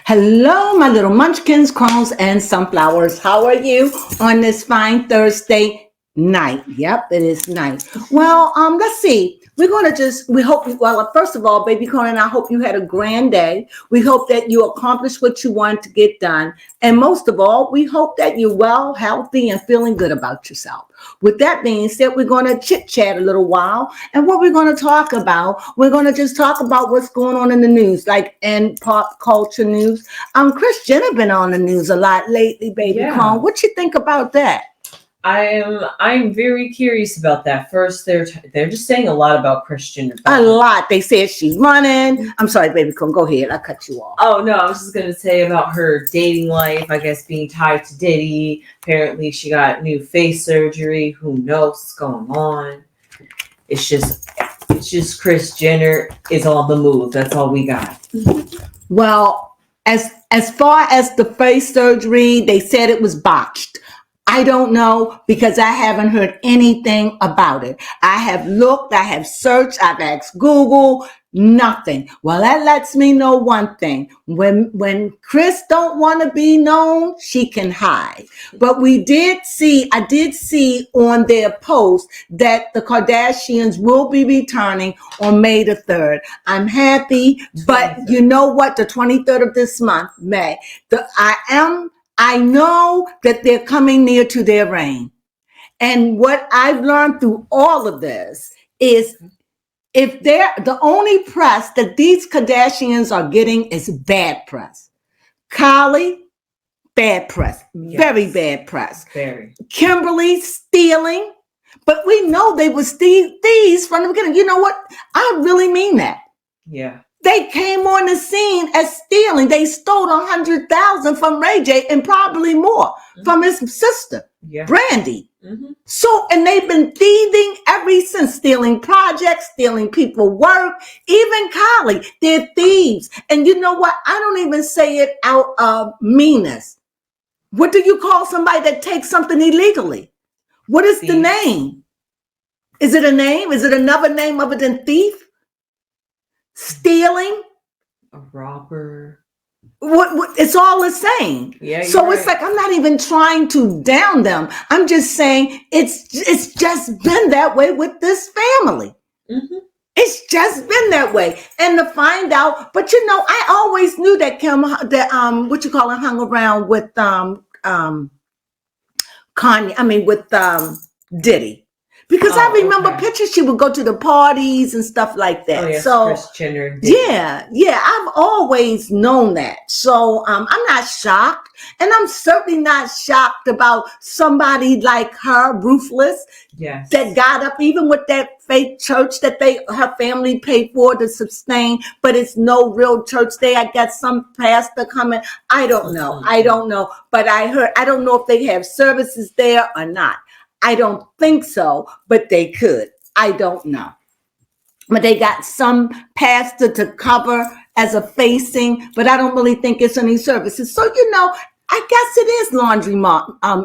Hello, my little munchkins, crones, and sunflowers. How are you on this fine Thursday night? Yep, it is night. Well, let's see. We hope, first of all, baby Conan, I hope you had a grand day. We hope that you accomplished what you wanted to get done. And most of all, we hope that you're well, healthy, and feeling good about yourself. With that being said, we're going to chit chat a little while. And what we're going to talk about, we're going to just talk about what's going on in the news, like in pop culture news. Kris Jenner been on the news a lot lately, baby Con. What you think about that? I'm very curious about that. First, they're just saying a lot about Kris Jenner. A lot. They said she's running. I'm sorry, baby Con. Go ahead. I cut you off. Oh no, I was just gonna say about her dating life. I guess being tied to Diddy. Apparently, she got new face surgery. Who knows what's going on? It's just Kris Jenner is on the move. That's all we got. Well, as far as the face surgery, they said it was botched. I don't know because I haven't heard anything about it. I have looked, I have searched, I've asked Google, nothing. Well, that lets me know one thing. When Kris don't want to be known, she can hide. But I did see on their post that the Kardashians will be returning on May the 3rd. I'm happy, but you know what? The 23rd of this month, May, I know that they're coming near to their reign. And what I've learned through all of this is if they're the only press that these Kardashians are getting is bad press. Kylie, bad press. Yes. Very bad press. Very. Kimberly, stealing. But we know they were thieves from the beginning. You know what? I really mean that. Yeah. They came on the scene as stealing. They stole $100,000 from Ray J and probably more from his sister, Brandy. Mm-hmm. So, and they've been thieving ever since, stealing projects, stealing people work, even Kylie. They're thieves. And you know what? I don't even say it out of meanness. What do you call somebody that takes something illegally? What is the name? Is it a name? Is it another name other than thief? Stealing, a robber. What it's all the same. Yeah. So it's like I'm not even trying to down them. I'm just saying it's just been that way with this family. Mm-hmm. It's just been that way. And to find out, but you know, I always knew that Kim, hung around with Kanye. With Diddy. Because I remember pictures, she would go to the parties and stuff like that. Oh, yes, so Kris Jenner. Yeah, I've always known that. So I'm not shocked. And I'm certainly not shocked about somebody like her, ruthless, that got up even with that fake church that her family paid for to sustain, but it's no real church there. I got some pastor coming. I don't know. But I don't know if they have services there or not. I don't think so, but they could. I don't know. But they got some pastor to cover as a facing, but I don't really think it's any services. So, you know, I guess it is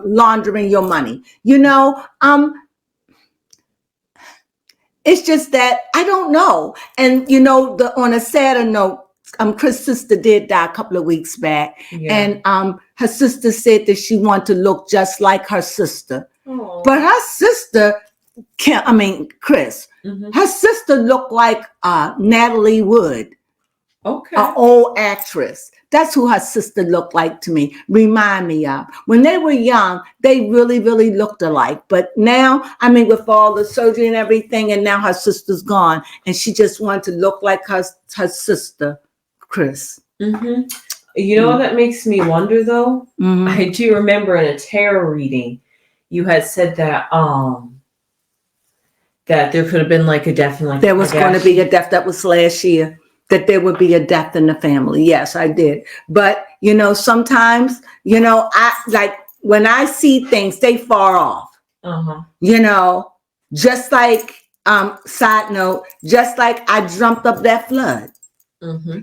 laundering your money. You know, it's just that I don't know. And, you know, on a sadder note, Kris' sister did die a couple of weeks back. Yeah. And her sister said that she wanted to look just like her sister. Aww. But her sister, Kris, her sister looked like Natalie Wood, an old actress. That's who her sister looked like to me, remind me of. When they were young, they really, really looked alike. But now, with all the surgery and everything, and now her sister's gone, and she just wanted to look like her sister, Kris. Mm-hmm. You know what that makes me wonder, though? Mm-hmm. I do remember in a tarot reading, you had said that that there could have been like a death in there was going to be a death. That was last year, that there would be a death in the family. Yes, I did. But you know, sometimes, you know, I when I see things, they far off. You know, just like side note, just like I dreamt up that flood.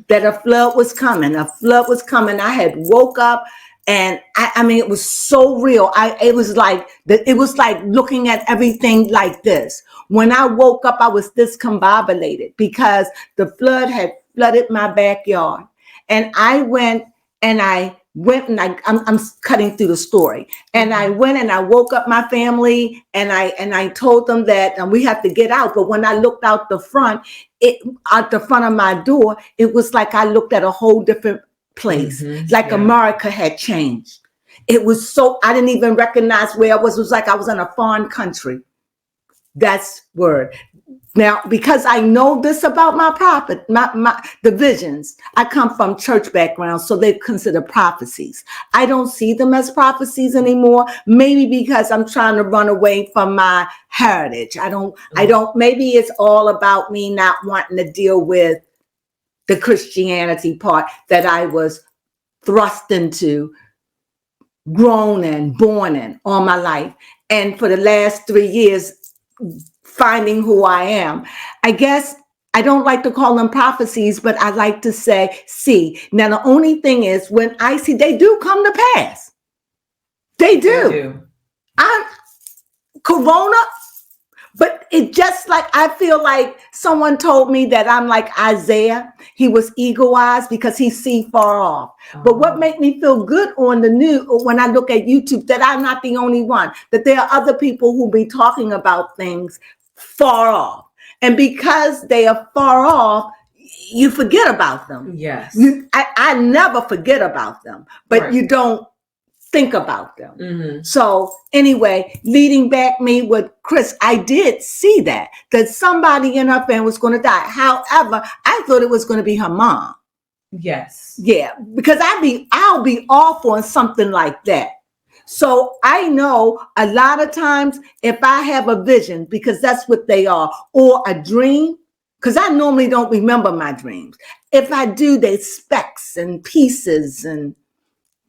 That a flood was coming. I had woke up. And it was so real. It was like looking at everything like this. When I woke up, I was discombobulated because the flood had flooded my backyard. And I went and I went and I'm cutting through the story. And I went and I woke up my family and I told them that we have to get out. But when I looked out the front of my door, it was like I looked at a whole different place. Like America had changed. It was so, I didn't even recognize where I was. It was like I was in a foreign country. That's word. Now, because I know this about my prophet, the visions, I come from church background, so they consider prophecies. I don't see them as prophecies anymore. Maybe because I'm trying to run away from my heritage. Maybe it's all about me not wanting to deal with the Christianity part that I was thrust into, grown and born in all my life. And for the last 3 years, finding who I am. I guess I don't like to call them prophecies, but I like to say, see. Now, the only thing is when I see, they do come to pass. They do. I'm Corona, but it just like, I feel like someone told me that I'm like Isaiah. He was eagle-eyed because he see far off. But what made me feel good on the news, when I look at YouTube, that I'm not the only one, that there are other people who be talking about things far off. And because they are far off, you forget about them. Yes. I never forget about them, but you don't think about them. So anyway, leading back me with Chris, I did see that somebody in her family was going to die. However, I thought it was going to be her mom. Yes. Yeah, because I'll be off on something like that. So I know a lot of times if I have a vision, because that's what they are, or a dream, because I normally don't remember my dreams. If I do, they specks and pieces, and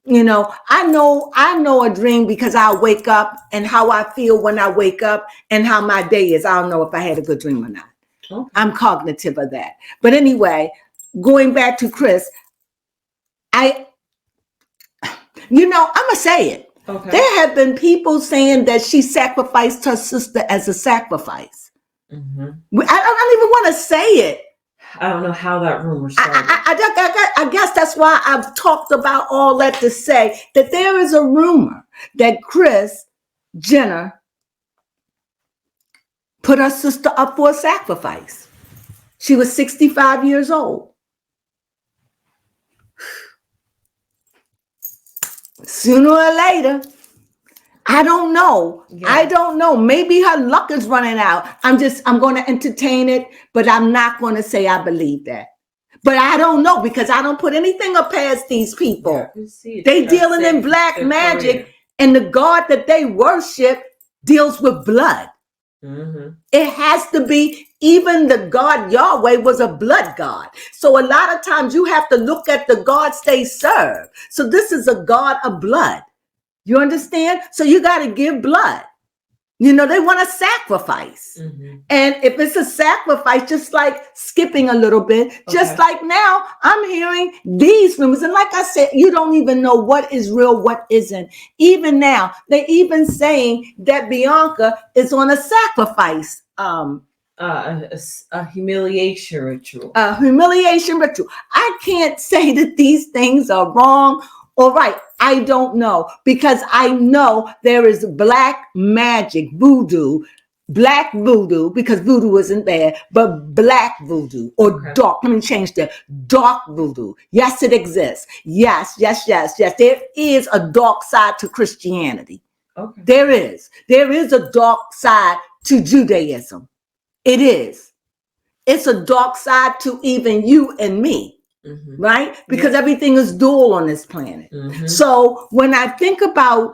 I know a dream because I'll wake up and how I feel when I wake up and how my day is. I don't know if I had a good dream or not. Okay. I'm cognitive of that. But anyway, going back to Chris, I'm gonna say it. Okay. There have been people saying that she sacrificed her sister as a sacrifice. I don't even want to say it. I don't know how that rumor started. I guess that's why I've talked about all that to say that there is a rumor that Kris Jenner put her sister up for a sacrifice. She was 65 years old. Sooner or later, I don't know. Yeah. I don't know. Maybe her luck is running out. I'm going to entertain it, but I'm not going to say I believe that. But I don't know because I don't put anything up past these people. Yeah, they dealing in black magic, and the God that they worship deals with blood. It has to be, even the God Yahweh was a blood God. So a lot of times you have to look at the gods they serve. So this is a God of blood. You understand? So you got to give blood. They want a sacrifice. And if it's a sacrifice, just like skipping a little bit, just like now, I'm hearing these rumors. And like I said, you don't even know what is real, what isn't. Even now, they even saying that Bianca is on a sacrifice. A humiliation ritual. A humiliation ritual. I can't say that these things are wrong or right. I don't know, because I know there is black magic, voodoo, black voodoo, because voodoo isn't bad, but black voodoo or dark. Let me change that. Dark voodoo. Yes, it exists. Yes. There is a dark side to Christianity. Okay. There is a dark side to Judaism. It is. It's a dark side to even you and me. Right? Because everything is dual on this planet. So when I think about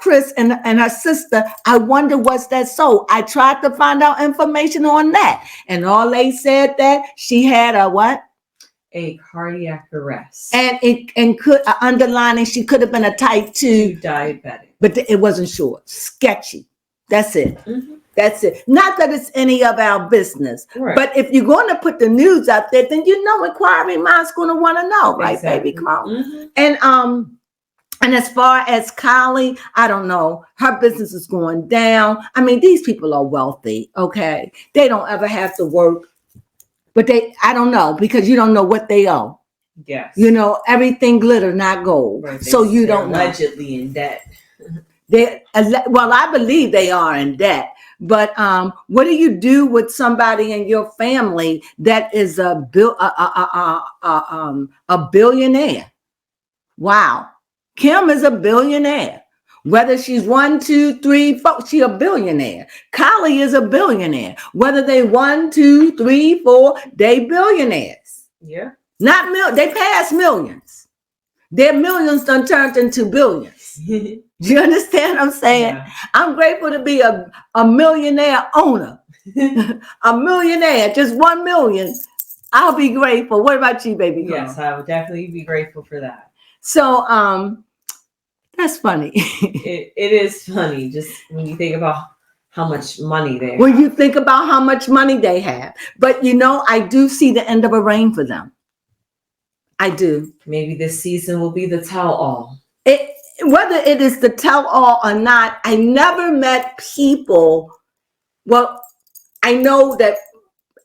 Kris and her sister, I wonder, was that so? I tried to find out information on that. And all they said that she had a what? A cardiac arrest. And could underlining, she could have been a type 2 diabetic. But it wasn't sure. Sketchy. That's it. That's it. Not that it's any of our business, but if you're going to put the news out there, then inquiring minds going to want to know, right, baby? Come on. And as far as Kylie, I don't know. Her business is going down. I mean, these people are wealthy, okay? They don't ever have to work, but I don't know, because you don't know what they owe. Yes. You know, everything glitter, not gold. Right, So you they're don't know. allegedly in debt. Well, I believe they are in debt. But what do you do with somebody in your family that is a billionaire? Wow, Kim is a billionaire. Whether she's 1, 2, 3, 4, she's a billionaire. Kylie is a billionaire. Whether they 1, 2, 3, 4, they billionaires. Yeah. Not they pass millions. Their millions done turned into billions. Do you understand what I'm saying? Yeah. I'm grateful to be a millionaire owner. A millionaire, just 1 million. I'll be grateful. What about you, baby girl? Yes, I would definitely be grateful for that. So that's funny. It is funny just when you think about how much money they have. When you think about how much money they have. But you know, I do see the end of a reign for them. I do. Maybe this season will be the tell-all. Whether it is the tell-all or not, I never met people. Well, I know that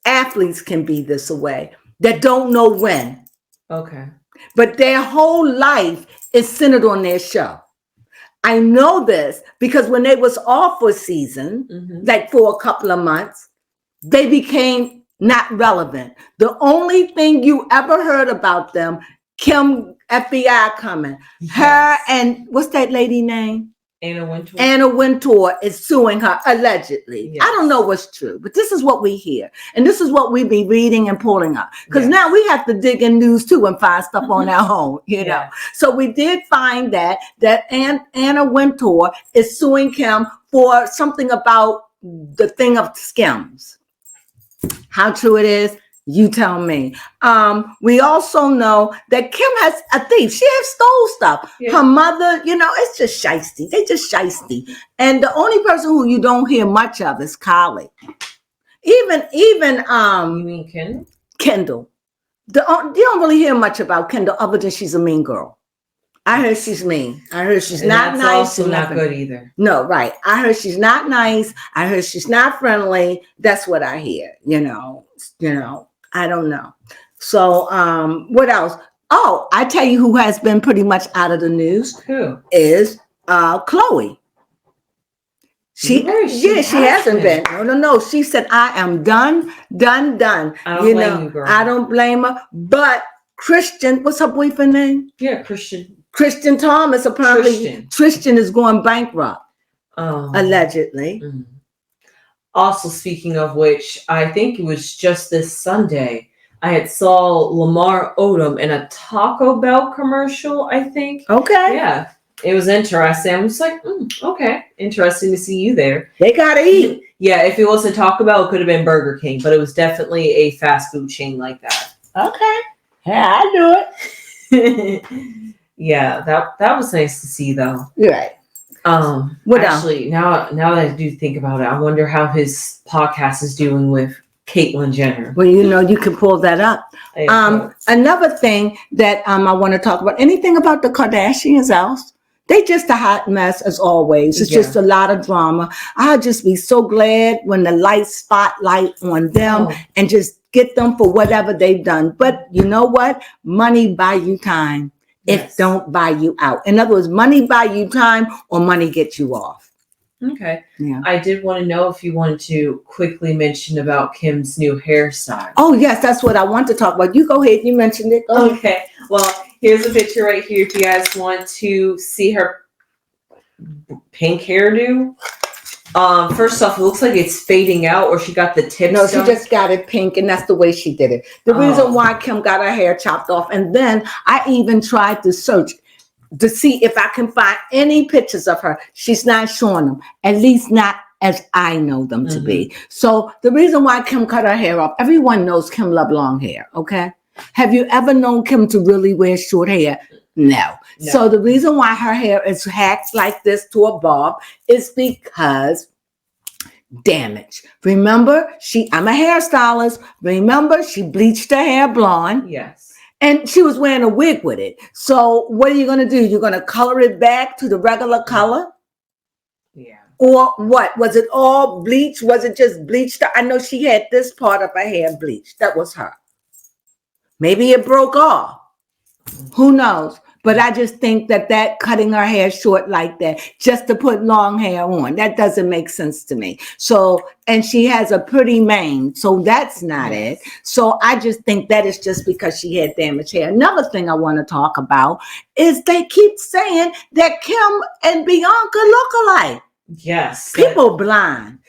athletes can be this way, that don't know when. Okay. But their whole life is centered on their show. I know this because when they was off for a season, like for a couple of months, they became not relevant. The only thing you ever heard about them, Kim FBI coming, her and what's that lady name? Anna Wintour. Anna Wintour is suing her allegedly. Yes. I don't know what's true, but this is what we hear. And this is what we be reading and pulling up. Because now we have to dig in news too and find stuff on our own, you know. So we did find that Anna Wintour is suing Kim for something about the thing of Skims. How true it is, you tell me. We also know that Kim has a thief. She has stole stuff. Yeah. Her mother, you know, it's just shiesty. They just shiesty. And the only person who you don't hear much of is Kylie. Even you mean Kendall? Kendall. You don't really hear much about Kendall other than she's a mean girl. I heard she's mean. I heard she's not nice. Also not good either. No, right. I heard she's not nice. I heard she's not friendly. That's what I hear. You know. I don't know. So, what else? Oh, I tell you who has been pretty much out of the news. Who? Is Chloe. She hasn't been. No. She said, I am done. I don't blame you, girl. I don't blame her. But Christian, what's her boyfriend name? Yeah, Christian. Christian Thomas, apparently. Christian is going bankrupt. Allegedly. Mm-hmm. Also, speaking of which, I think it was just this Sunday, I had saw Lamar Odom in a Taco Bell commercial, I think. Okay. Yeah. It was interesting. I'm just like, okay. Interesting to see you there. They got to eat. Yeah, if it wasn't Taco Bell, it could have been Burger King, but it was definitely a fast food chain like that. Okay. Yeah, I do it. Yeah, that was nice to see, though. Right. What actually, now that I do think about it, I wonder how his podcast is doing with Caitlyn Jenner. Well, you know, you can pull that up. Another thing that I want to talk about, anything about the Kardashians else? They just a hot mess as always. It's just a lot of drama. I'll just be so glad when the spotlight on them and just get them for whatever they've done. But you know what? Money buy you time. It don't buy you out. In other words, money buy you time or money gets you off. Okay. Yeah. I did want to know if you wanted to quickly mention about Kim's new hairstyle. Oh, yes. That's what I want to talk about. You go ahead. You mentioned it. Okay. Well, here's a picture right here if you guys want to see her pink hairdo. First off, it looks like it's fading out, or she got the tips. No, she just got it pink, and that's the way she did it. The reason why Kim got her hair chopped off, and then I even tried to search to see if I can find any pictures of her. She's not showing them, at least not as I know them to be. So the reason why Kim cut her hair off, everyone knows Kim love long hair, okay? Have you ever known Kim to really wear short hair? No. So the reason why her hair is hacked like this to a bob is because damage. Remember, I'm a hairstylist. Remember, she bleached her hair blonde. Yes. And she was wearing a wig with it. So what are you going to do? You're going to color it back to the regular color? Yeah. Or what? Was it all bleached? Was it just bleached? I know she had this part of her hair bleached. That was her. Maybe it broke off. Who knows? But I just think that cutting her hair short like that, just to put long hair on, that doesn't make sense to me. So, and she has a pretty mane, so that's not it. So I just think that is just because she had damaged hair. Another thing I want to talk about is they keep saying that Kim and Bianca look alike. Yes. People blind.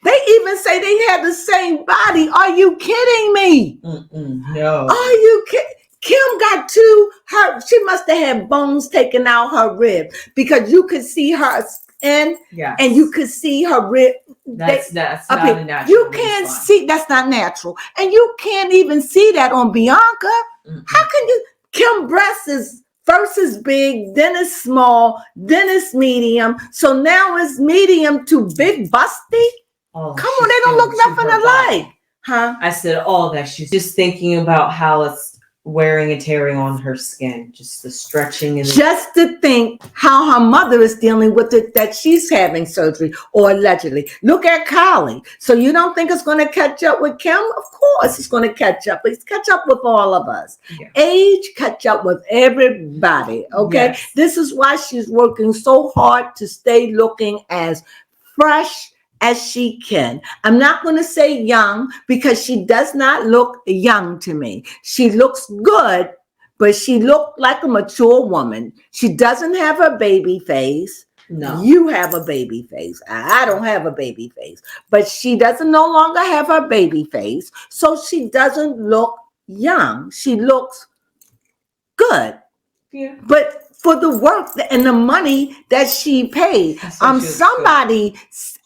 They even say they have the same body. Are you kidding me? No. Are you kidding? Kim got she must have had bones taken out her rib because you could see her skin and you could see her rib. That's not a natural. You can't see, that's not natural. And you can't even see that on Bianca. How can you? Kim breast is first is big, then it's small, then it's medium. So now it's medium to big busty. Come on, they don't look nothing alike. Huh? I said all that. She's just thinking about how it's wearing and tearing on her skin, just the stretching and just to think how her mother is dealing with it, that she's having surgery or allegedly. Look at Kylie. So you don't think it's going to catch up with Kim? Of course it's going to catch up. It's catch up with all of us. Age catch up with everybody. Okay. This is why she's working so hard to stay looking as fresh as she can. I'm not going to say young because she does not look young to me. She looks good, but she looked like a mature woman. She doesn't have her baby face. No. You have a baby face. I don't have a baby face. But she doesn't no longer have her baby face. So she doesn't look young. She looks good. Yeah. But for the work and the money that she paid.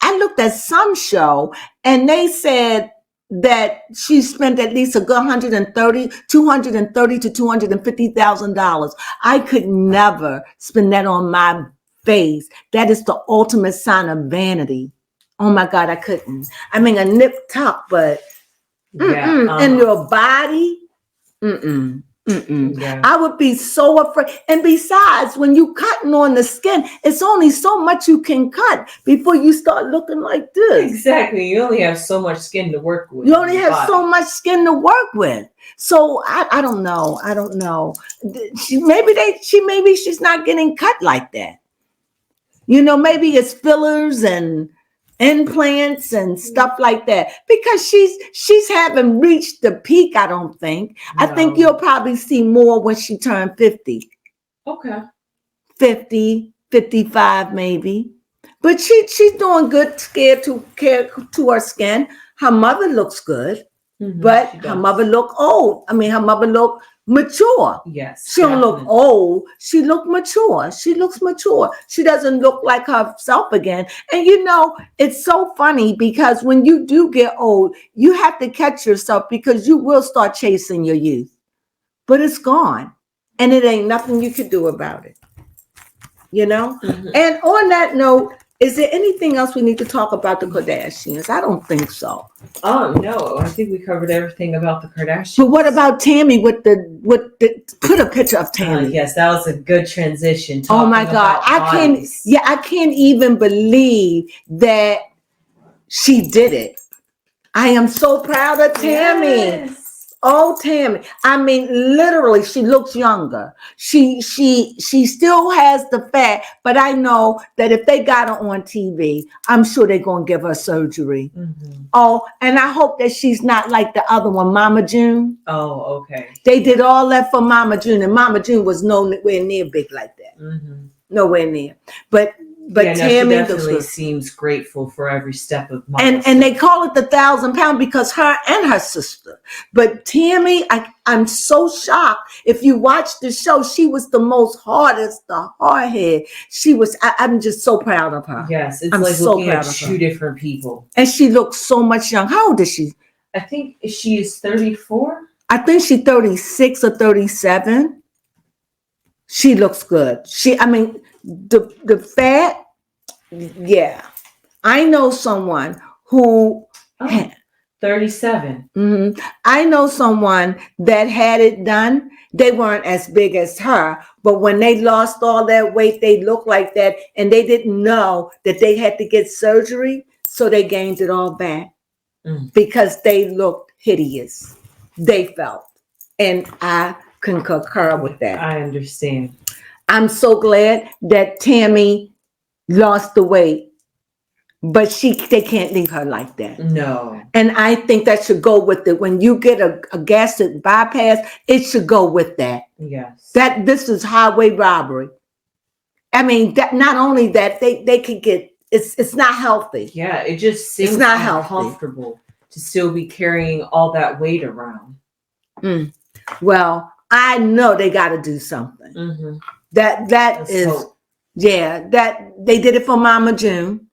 I looked at some show and they said that she spent at least a good $230,000 to $250,000. I could never spend that on my face. That is the ultimate sign of vanity. Oh my God, I couldn't. I mean, a nip tuck, but in your body, I would be so afraid. And besides, when you cutting on the skin, it's only so much you can cut before you start looking like this. Exactly. You only have so much skin to work with. You only have so much skin to work with. So I don't know. I don't know. Maybe she's not getting cut like that. You know, maybe it's fillers and implants and stuff like that, because she's haven't reached the peak. I don't think. No. I think you'll probably see more when she turned 50. Okay. 50, 55 maybe. But she's doing good care to her skin. Her mother looks good, but her mother look old. I mean, her mother look mature. Yes. She don't look old. She look mature. She looks mature. She doesn't look like herself again. And you know, it's so funny because when you do get old, you have to catch yourself because you will start chasing your youth. But it's gone. And it ain't nothing you could do about it. You know? And on that note, is there anything else we need to talk about the Kardashians? I don't think so. Oh no, I think we covered everything about the Kardashians. But what about Tammy with the put a picture of Tammy? Yes, that was a good transition. Oh my God. I can't even believe that she did it. I am so proud of Tammy. Yes. Oh, Tammy. I mean, literally, she looks younger. She still has the fat, but I know that if they got her on TV, I'm sure they're going to give her surgery. Oh, and I hope that she's not like the other one, Mama June. Oh, okay. They did all that for Mama June, and Mama June was nowhere near big like that. Nowhere near. But Tammy she definitely seems grateful for every step of my and they call it the 1,000-pound because her and her sister. But Tammy, I'm so shocked. If you watch the show, she was the most hardest, the hardhead. She was. I'm just so proud of her. Yes, it's like so looking at two different people. And she looks so much young. How old is she? I think she is 34. I think she's 36 or 37. She looks good. The fat, yeah. I know someone who 37. I know someone that had it done. They weren't as big as her, but when they lost all that weight, they looked like that, and they didn't know that they had to get surgery, so they gained it all back because they looked hideous. They felt, and I can concur with that. I understand. I'm so glad that Tammy lost the weight, but they can't leave her like that. No. And I think that should go with it. When you get a gastric bypass, it should go with that. Yes. That this is highway robbery. I mean, that not only that, they could get it's not healthy. Yeah, it just seems It's not uncomfortable to still be carrying all that weight around. Well, I know they got to do something. Mm-hmm. That is hope. Yeah, that they did it for Mama June.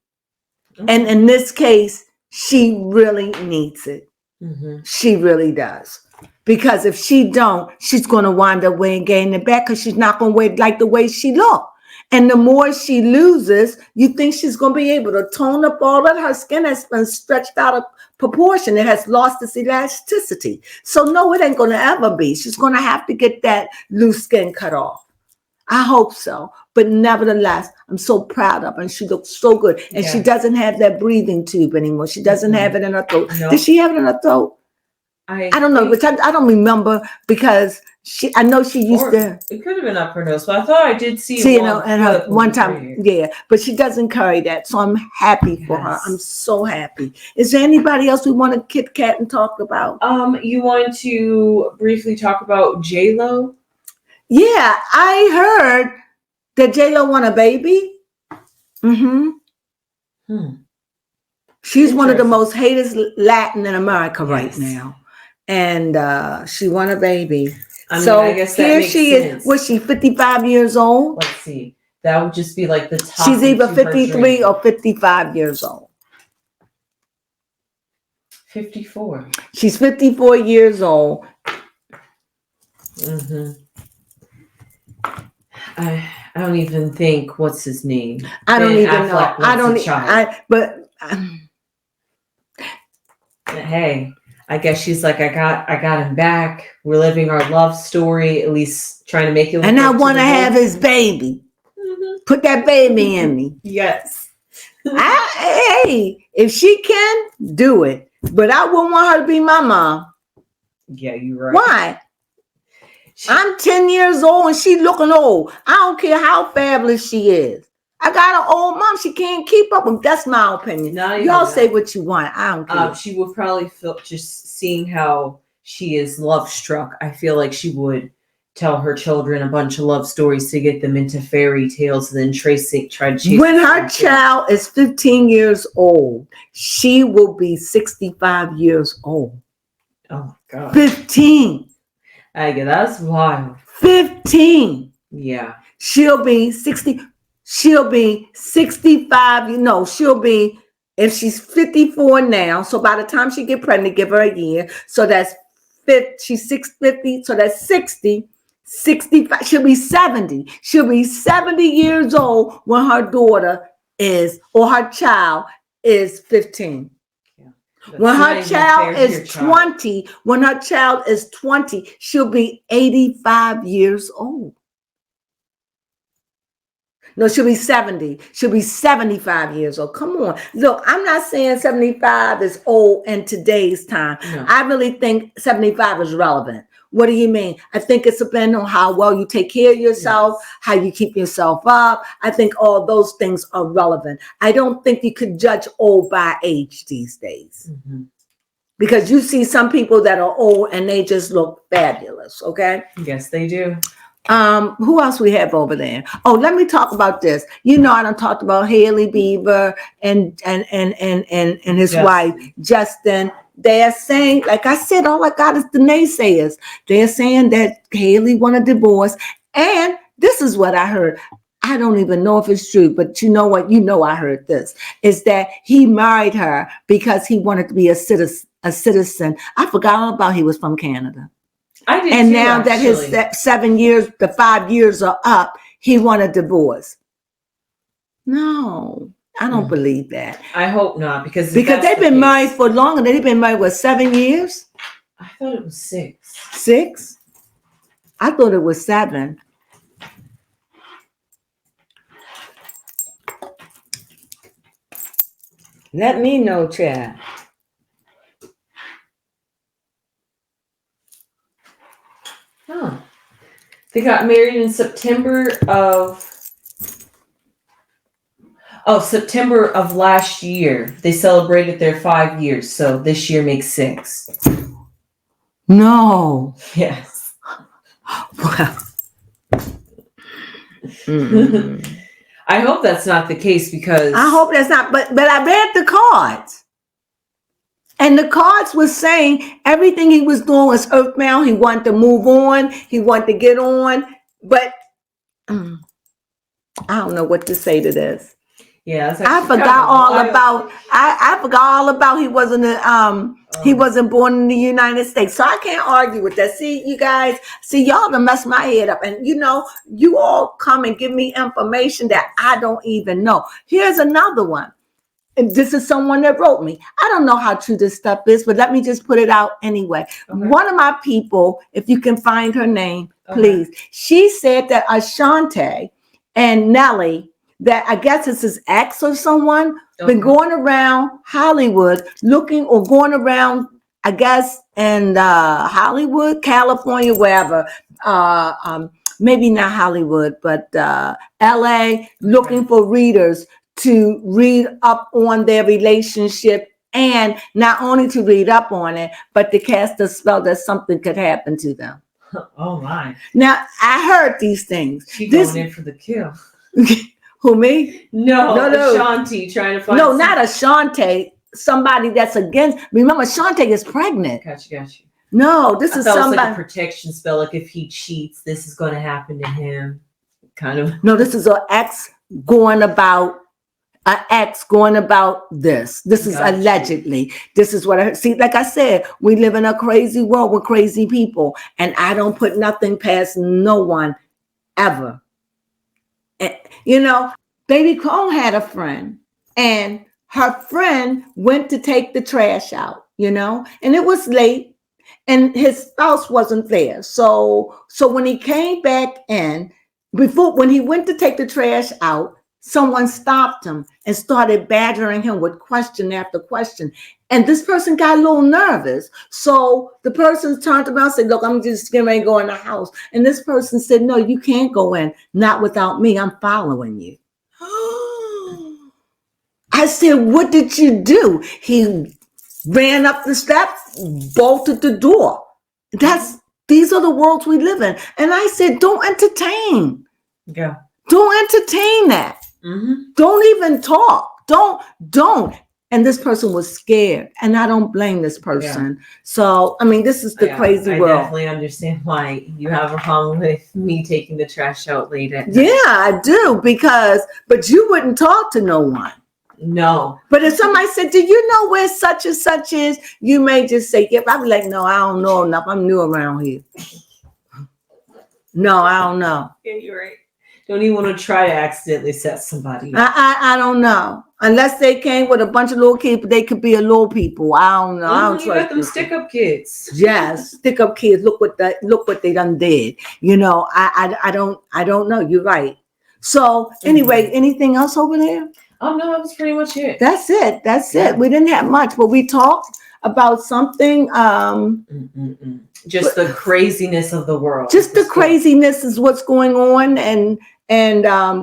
Mm-hmm. And in this case, she really needs it. Mm-hmm. She really does. Because if she don't, she's going to wind up weighing gaining it back because she's not going to weigh like the way she looked. And the more she loses, you think she's going to be able to tone up all that. Her skin has been stretched out of proportion. It has lost its elasticity. So no, it ain't going to ever be. She's going to have to get that loose skin cut off. I hope so. But nevertheless, I'm so proud of her. And she looks so good. And she doesn't have that breathing tube anymore. She doesn't have it in her throat. No. Did she have it in her throat? I don't know, but I don't remember because I know she used to. It could have been up her nose, but I thought I did see and her one time, but she doesn't carry that, so I'm happy for her. I'm so happy. Is there anybody else we want to Kit Kat and talk about? You want to briefly talk about J-Lo? Yeah, I heard that J-Lo want a baby. She's one of the most hated Latin in America right now. And she won a baby. I guess that makes sense. Is. Was she 55 years old? Let's see. That would just be like the top. She's either 53 or 55 years old. 54. She's 54 years old. I don't even think what's his name. I don't even know. I don't. Hey. I guess she's like, I got him back. We're living our love story, at least trying to make it look. And I want to have his baby. Put that baby in me. Yes. Hey, if she can, do it. But I wouldn't want her to be my mom. Yeah, you're right. Why? I'm 10 years old and she looking old. I don't care how fabulous she is. I got an old mom. She can't keep up with. That's my opinion. Y'all say what you want. I don't care. She would probably feel, just seeing how she is love struck, I feel like she would tell her children a bunch of love stories to get them into fairy tales and then try to chase. When her child is 15 years old, she will be 65 years old. Oh my God. 15. That's wild. 15. Yeah. She'll be 60. She'll be 65. She'll be, if she's 54 now, so by the time she get pregnant, give her a year. So that's 50, she's 650. So that's 60, 65. She'll be 70. She'll be 70 years old when her daughter is, or her child is 15. When her child is 20, she'll be 85 years old. No, she'll be 70. She'll be 75 years old. Come on. Look, I'm not saying 75 is old in today's time. No. I really think 75 is relevant. What do you mean? I think it's depending on how well you take care of yourself, how you keep yourself up. I think all those things are relevant. I don't think you could judge old by age these days. Because you see some people that are old and they just look fabulous, okay? Yes, they do. Who else we have over there? Oh, let me talk about this. I done talked about Haley Bieber and his wife, Justin. They're saying, like I said, all I got is the naysayers. They're saying that Haley won a divorce. And this is what I heard. I don't even know if it's true, but you know what? I heard this, is that he married her because he wanted to be a citizen. I forgot all about he was from Canada. I did and too, now actually. That his 7 years, the 5 years are up, he won a divorce. No, I don't believe that. I hope not, because they've been married for longer. They've been married, 7 years? I thought it was 6. 6? I thought it was 7. Let me know, Chad. Huh. They got married in September of last year. They celebrated their 5 years, so this year makes 6. No. Yes. Well. I hope that's not the case because I hope that's not, but I read the cards. And the cards was saying everything he was doing was earthbound. He wanted to move on. He wanted to get on. But I don't know what to say to this. Yeah, I forgot all about. I forgot all about he wasn't he wasn't born in the United States, so I can't argue with that. See, you guys, y'all done messed my head up, and you all come and give me information that I don't even know. Here's another one. And this is someone that wrote me. I don't know how true this stuff is, but let me just put it out anyway. Okay. One of my people, if you can find her name, please. She said that Ashante and Nelly, that I guess it's his ex or someone, been going around Hollywood looking, or going around, I guess, in Hollywood, California, wherever. Maybe not Hollywood, but LA, looking for readers to read up on their relationship, and not only to read up on it, but to cast a spell that something could happen to them. Oh my. Now, I heard these things. She going in for the kill. Who, me? No. Ashanti trying to find not Ashante. Somebody that's against. Remember, Ashante is pregnant. Got you. No, this is somebody. Like a protection spell. Like if he cheats, this is going to happen to him. Kind of. No, this is an ex going about this. This is allegedly. This is what I heard. See, like I said, we live in a crazy world with crazy people, and I don't put nothing past no one ever. And, Baby Crone had a friend, and her friend went to take the trash out, and it was late, and his spouse wasn't there. So when he came back in, when he went to take the trash out, someone stopped him and started badgering him with question after question. And this person got a little nervous. So the person turned around and said, look, I'm just getting ready to go in the house. And this person said, no, you can't go in. Not without me. I'm following you. I said, what did you do? He ran up the steps, bolted the door. These are the worlds we live in. And I said, don't entertain. Yeah. Don't entertain that. Mm-hmm. Don't even talk. Don't. And this person was scared, and I don't blame this person. Yeah. So, this is the crazy world. I definitely understand why you have a problem with me taking the trash out late at night. Yeah, I do, but you wouldn't talk to no one. No. But if somebody said, do you know where such and such is? You may just say, yeah, I'd be like, no, I don't know enough. I'm new around here. No, I don't know. Yeah, you're right. Don't even want to try to accidentally set somebody up. I don't know. Unless they came with a bunch of little kids, but they could be a little people. I don't know. I don't trust them people. Stick-up kids. Yes, stick-up kids. Look what they done did. I don't know. You're right. So anyway, anything else over there? Oh no, that was pretty much it. That's it. We didn't have much, but we talked about something. Just the craziness of the world. Just the craziness is what's going on, and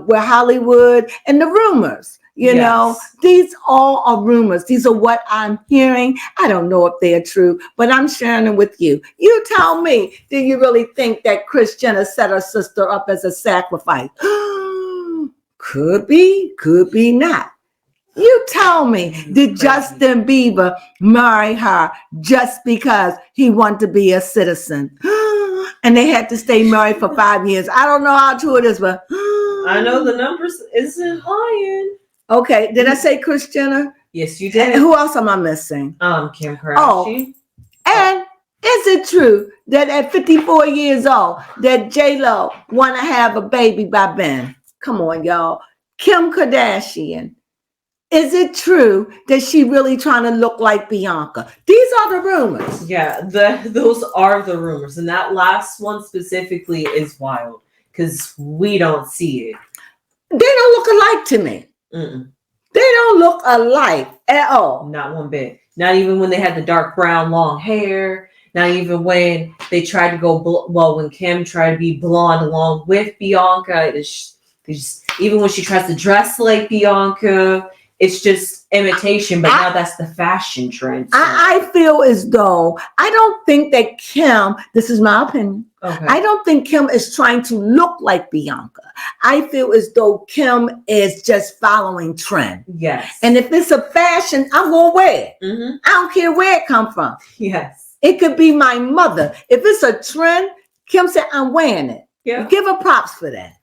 where Hollywood and the rumors. These all are rumors. These are what I'm hearing. I don't know if they're true, but I'm sharing them with you. You tell me, do you really think that Kris Jenner set her sister up as a sacrifice? Could be not. You tell me, did Justin Bieber marry her just because he wanted to be a citizen? And they had to stay married for 5 years. I don't know how true it is, but I know the numbers isn't lying. Okay, did I say Kris Jenner? Yes, you did. And who else am I missing? Kim Kardashian. And is it true that at 54 years old that J-Lo want to have a baby by Ben? Come on, y'all. Kim Kardashian. Is it true that she really trying to look like Bianca? These are the rumors. Yeah, those are the rumors. And that last one specifically is wild because we don't see it. They don't look alike to me. Mm-mm. They don't look alike at all. Not one bit. Not even when they had the dark brown long hair Now, even when they tried to go, when Kim tried to be blonde along with Bianca, even when she tries to dress like Bianca, it's just imitation. But now that's the fashion trend. So. I feel as though, I don't think that Kim, this is my opinion, okay. I don't think Kim is trying to look like Bianca. I feel as though Kim is just following trend. Yes. And if it's a fashion, I'm going to wear it. Mm-hmm. I don't care where it come from. Yes. It could be my mother. If it's a trend, Kim said, I'm wearing it. Yeah. Give her props for that.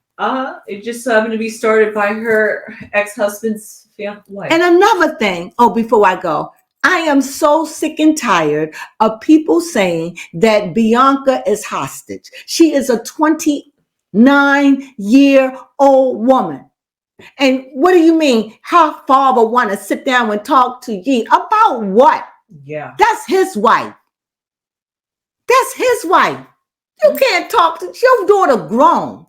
It just happened to be started by her ex-husband's wife. And another thing, before I go, I am so sick and tired of people saying that Bianca is hostage. She is a 29-year-old woman. And what do you mean? Her father want to sit down and talk to ye about what? Yeah. That's his wife. That's his wife. You can't talk to your daughter grown.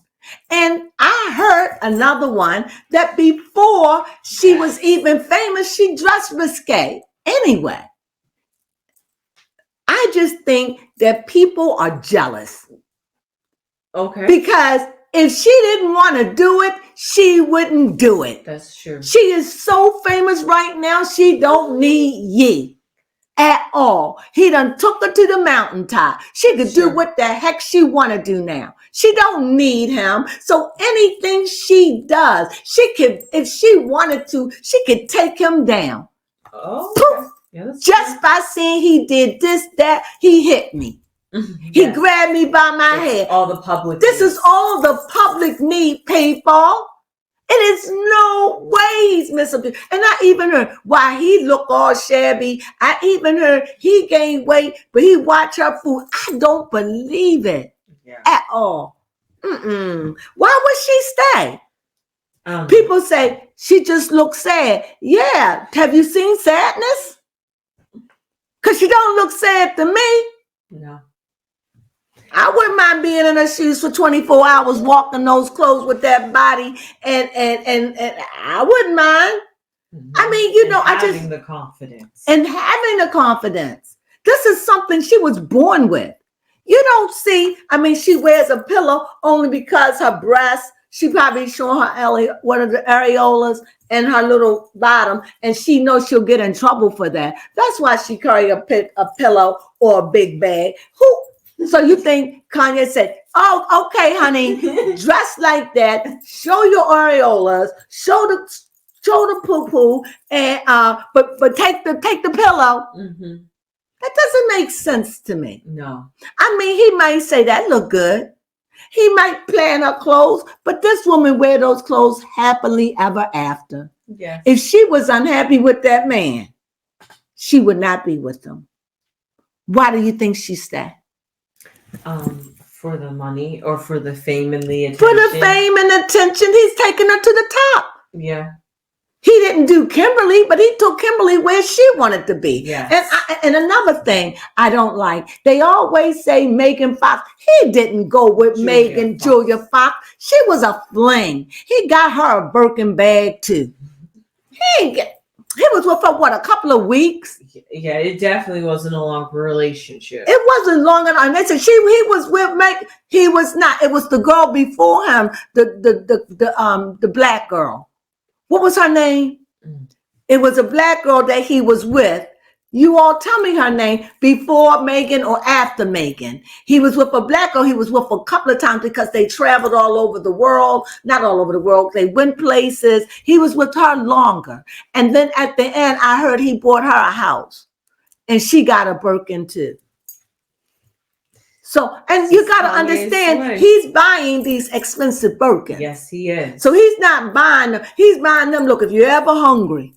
And I heard another one that before she was even famous, she dressed risque. Anyway, I just think that people are jealous. Okay. Because if she didn't want to do it, she wouldn't do it. That's true. She is so famous right now, she don't need ye at all. He done took her to the mountaintop. She could do what the heck she want to do now. She don't need him. So anything she does, she could, if she wanted to, she could take him down. Oh, okay. Yeah, just by saying he did this, that, he hit me. He grabbed me by my head. All the public. This is all the public need, people. It is no way he's missing. And I even heard why he looked all shabby. I even heard he gained weight, but he watched her food. I don't believe it at all. Why would she stay? People say she just looks sad. Yeah. Have you seen sadness? Because she don't look sad to me. No. I wouldn't mind being in her shoes for 24 hours, walking those clothes with that body, and I wouldn't mind. Mm-hmm. I mean, you know, having the confidence. And having the confidence. This is something she was born with. You don't see, I mean, she wears a pillow only because her breasts, she probably showing her one of the areolas and her little bottom, and she knows she'll get in trouble for that. That's why she carry a pillow or a big bag. So you think Kanye said, oh, okay, honey, dress like that, show your areolas, show the poo-poo, and but take the pillow. Mm-hmm. That doesn't make sense to me. No. I mean, he might say that look good. He might plan her clothes, but this woman wear those clothes happily ever after. Yes. If she was unhappy with that man, she would not be with him. Why do you think she stayed? For the money or for the fame and the attention? For the fame and attention, he's taking her to the top. Yeah. He didn't do Kimberly, but he took Kimberly where she wanted to be. Yes. And another thing I don't like, they always say Megan Fox. He didn't go with Julia Fox. She was a fling. He got her a Birkin bag too. He was with her, a couple of weeks? Yeah, it definitely wasn't a long relationship. It wasn't long enough. And they said he was with Meg. He was not. It was the girl before him, the black girl. What was her name? It was a black girl that he was with. You all tell me her name, before Megan or after Megan. He was with a black girl. He was with a couple of times because they traveled all over the world. Not all over the world. They went places. He was with her longer. And then at the end, I heard he bought her a house. And she got a Birkin too. So, and you got to understand, he's buying these expensive Birkins. Yes, he is. So he's not buying them. He's buying them. Look, if you're ever hungry,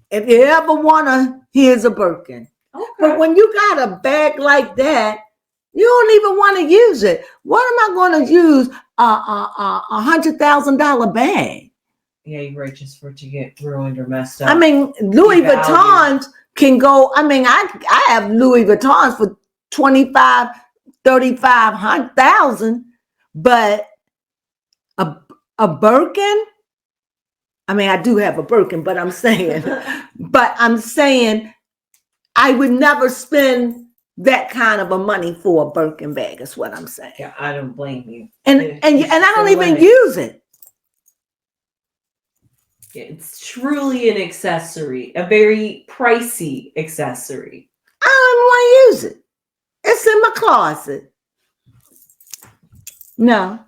if you ever want to, here's a Birkin. Okay. But when you got a bag like that, you don't even want to use it. What am I going to use a $100,000 bag? Yeah, you're right, just for it to get ruined or messed up. I mean, Louis Vuittons can go. I mean, I have Louis Vuittons for $25,000, $35,000, but a Birkin. I mean, I do have a Birkin, but I'm saying, I would never spend that kind of a money for a Birkin bag, is what I'm saying. Yeah, I don't blame you. And I don't even use it. It's truly an accessory, a very pricey accessory. I don't even want to use it. It's in my closet. No.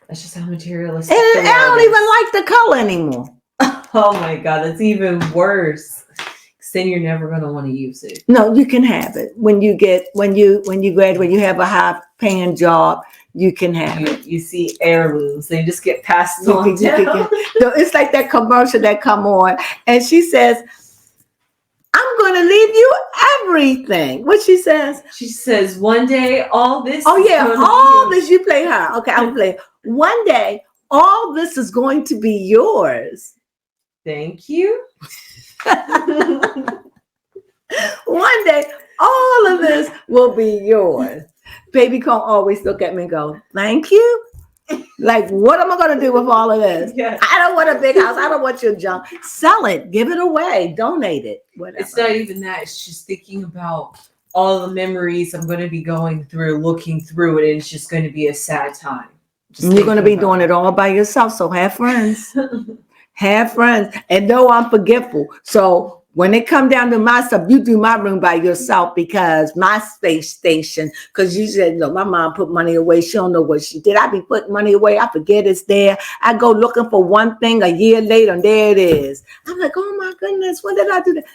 That's just how materialistic. And I don't even like the color anymore. Oh my God, that's even worse. Because then you're never gonna want to use it. No, you can have it when you graduate. You have a high paying job. You can have it. You see heirlooms, they just get passed on down. It's like that commercial that come on, and she says, "I'm going to leave you everything." What she says? She says, "One day, all this." Oh yeah, all this. You play her. Okay, I'm playing. One day, all this is going to be yours. Thank you. One day, all of this will be yours. Baby Crone always look at me and go, "Thank you." Like, what am I going to do with all of this? Yes. I don't want a big house. I don't want your junk. Sell it. Give it away. Donate it. Whatever. It's not even that. It's just thinking about all the memories I'm going to be going through, looking through it, and it's just going to be a sad time. You're going to be doing it all by yourself, so have friends. Have friends. And no, I'm forgetful. So when it come down to my stuff, you do my room by yourself, because my space station, because you said, no, my mom put money away. She don't know what she did. I be putting money away. I forget it's there. I go looking for one thing a year later, and there it is. I'm like, oh my goodness, when did I do that?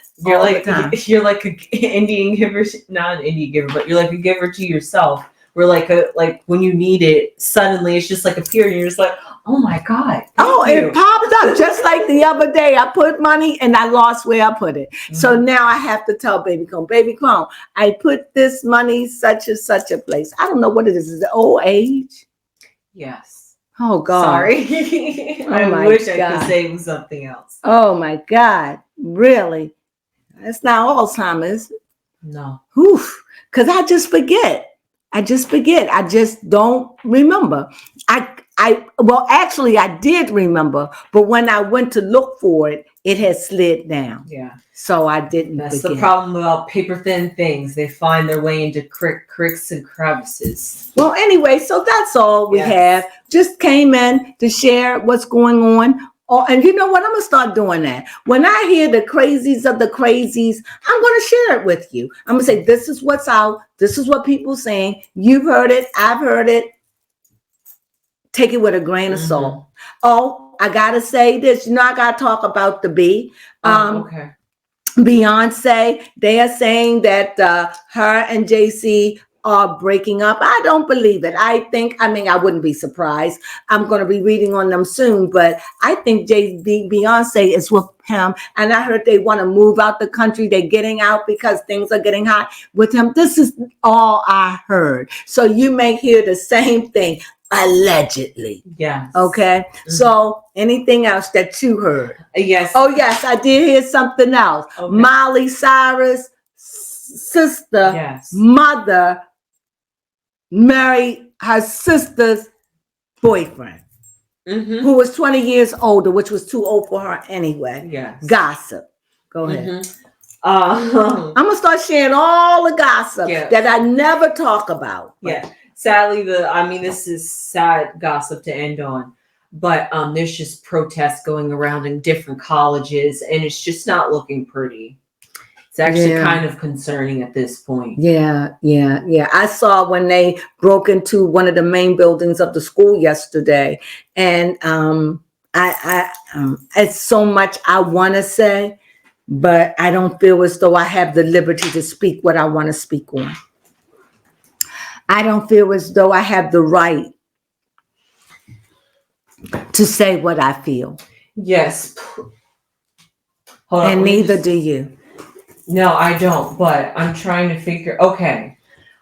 You're like an Indian giver, not an Indian giver, but you're like a giver to yourself. Where like when you need it, suddenly it's just like appearing. And you're just like, oh my God. It popped up just like the other day. I put money and I lost where I put it. Mm-hmm. So now I have to tell Baby Crone, I put this money such and such a place. I don't know what it is. Is it old age? Yes. Oh God. Sorry. I wish God. I could say it was something else. Oh my God. Really? That's not Alzheimer's. No. Oof. Because I just forget. I just don't remember. Actually, I did remember, but when I went to look for it, it had slid down. Yeah. So I didn't. That's forget. The problem about paper thin things. They find their way into cricks and crevices. Well, anyway, so that's all we have. Just came in to share what's going on. Oh, and you know what? I'm going to start doing that. When I hear the crazies of the crazies, I'm going to share it with you. I'm going to say, this is what's out. This is what people are saying. You've heard it. I've heard it. Take it with a grain of salt. Oh, I got to say this. I got to talk about the bee. Okay. Beyonce, they are saying that her and JC are breaking up. I don't believe it. I wouldn't be surprised. I'm going to be reading on them soon, but I think Beyonce is with him. And I heard they want to move out the country. They're getting out because things are getting hot with him. This is all I heard. So you may hear the same thing, allegedly. Yes. Okay. Mm-hmm. So anything else that you heard? Yes. Oh, yes. I did hear something else. Okay. Miley Cyrus' sister, mother, married her sister's boyfriend, who was 20 years older, which was too old for her anyway. Yes. Gossip. Go ahead. I'm going to start sharing all the gossip that I never talk about. Yeah. Sadly, this is sad gossip to end on, but there's just protests going around in different colleges, and it's just not looking pretty. It's actually kind of concerning at this point. Yeah. I saw when they broke into one of the main buildings of the school yesterday, and it's so much I want to say, but I don't feel as though I have the liberty to speak what I want to speak on. I don't feel as though I have the right to say what I feel. Yes. And neither do you. No, I don't, but I'm trying to figure, okay.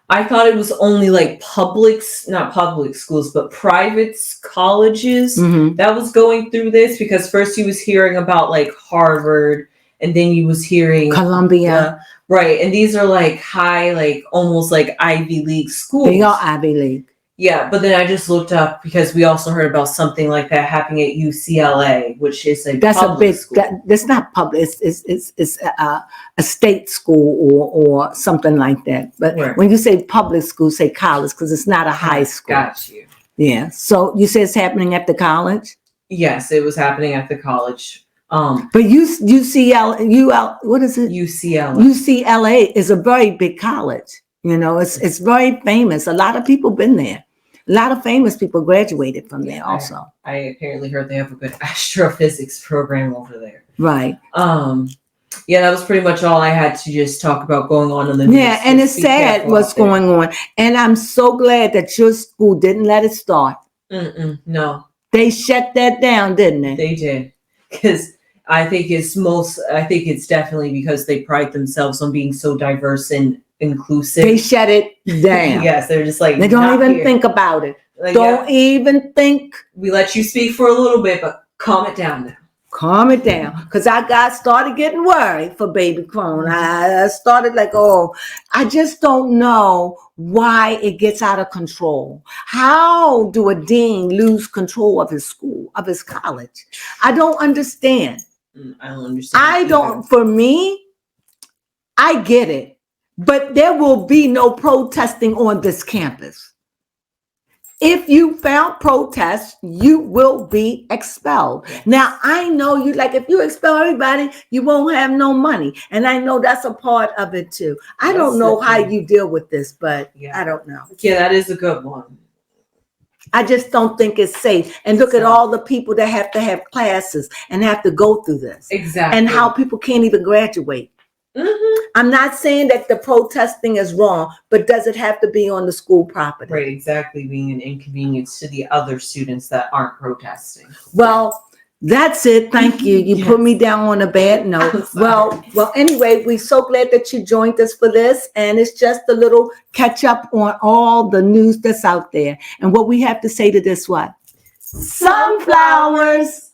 I thought it was only like not public schools, but private colleges that was going through this, because first you was hearing about like Harvard, and then you was hearing Columbia. Right. And these are like high, like almost like Ivy League schools. They are Ivy League. Yeah, but then I just looked up because we also heard about something like that happening at UCLA, which is a That's public a big. school. That's not public. It's a state school or something like that. But Right. when you say public school, say college because it's not a high school. Got you. Yeah. So you say it's happening at the college. Yes, it was happening at the college. But what is it? UCLA. UCLA is a very big college. You know, it's very famous. A lot of people been there. A lot of famous people graduated from there also. I apparently heard they have a good astrophysics program over there. Right. Yeah, that was pretty much all I had to just talk about going on in the news. Yeah, and it's sad what's going on. And I'm so glad that your school didn't let it start. No. They shut that down, didn't they? They did. Because I think it's definitely because they pride themselves on being so diverse and inclusive. They shut it down. Yes, they're just like, they don't even think about it. Like, don't even think. We let you speak for a little bit, but calm it down now. Calm it down. Because I started getting worried for baby Crone. I started like, I just don't know why it gets out of control. How do a dean lose control of his school, of his college? I don't understand. I don't understand. For me, I get it. But there will be no protesting on this campus. If you found protests, you will be expelled. Yes. Now, I know if you expel everybody, you won't have no money. And I know that's a part of it too. I don't know how you deal with this, but I don't know. Yeah, that is a good one. I just don't think it's safe. And look at all the people that have to have classes and have to go through this. Exactly. And how people can't even graduate. I'm not saying that the protesting is wrong, but does it have to be on the school property? Right, exactly, being an inconvenience to the other students that aren't protesting. Well, that's it. Thank you. You put me down on a bad note. Well, anyway, we're so glad that you joined us for this. And it's just a little catch up on all the news that's out there. And what we have to say to this, what? Sunflowers.